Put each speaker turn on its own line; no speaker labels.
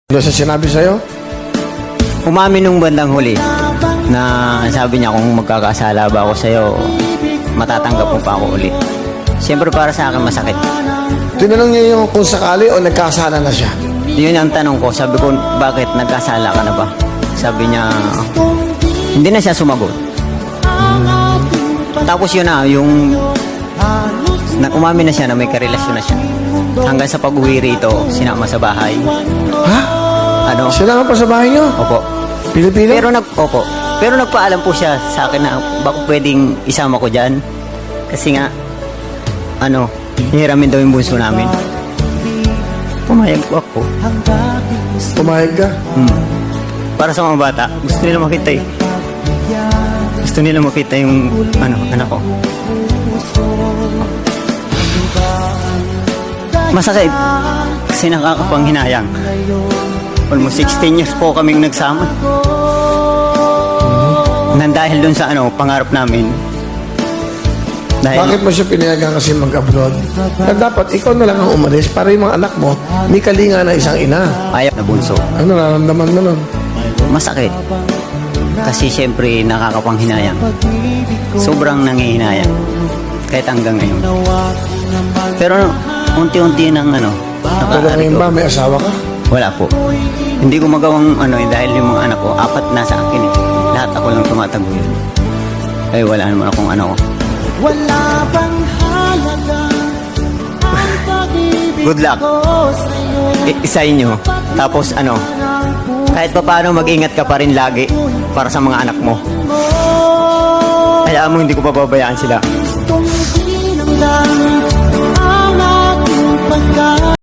Ano sa sinabi sa'yo?
Umamin nung bandang huli na sabi niya kung magkakasala ba ako sa'yo, matatanggap mo pa ako uli. Siyempre para sa akin masakit.
Tinanong niya yung kung sakali o nagkasala na siya.
Yun ang tanong ko. Sabi ko, bakit nagkasala ka na ba? Sabi niya, hindi na siya sumagot. Tapos yun na, yung umamin na siya na may karelasyon na siya. Hanggang sa pag-uwi rito, sinama sa bahay.
Ha?
Ano?
Sila nga pa sa bahay niyo?
Opo.
Pilipino?
Pero nagpaalam po siya sa akin na baka pwedeng isama ko dyan. Kasi nga, hihiramin daw yung bunso namin. Pumayag po ako.
Pumayag ka?
Para sa mga bata, gusto nila makita eh. Gusto nila makita yung anak ko. Masakit. Kasi nakakapanghinayang. Almost 16 years po kaming nagsama. Nang dahil dun sa pangarap namin.
Bakit mo siya pinayagan kasi mag-abroad? Na dapat ikaw na lang ang umalis para yung mga anak mo may kalinga na isang ina.
Ayaw na bunso.
Ano nararamdaman mo nun?
Masakit. Kasi syempre nakakapanghinayang. Sobrang nangihinayang. Kahit hanggang ngayon. Pero unti-unti nang
Pero
nakakari
ngayon
ko.
ba may asawa ka?
Wala po. Hindi ko magawang dahil yung mga anak ko, 4 na sa akin eh. Lahat ako lang tumataguyod. Eh wala naman akong ko.
Wala bang halaga ang pag-ibig
Good luck.
ko sa'yo?
Isa inyo. Tapos kahit pa paano mag-ingat ka pa rin lagi para sa mga anak mo. Hayaan mo hindi ko pababayaan sila.
Gustong dinamdam ang aking pagka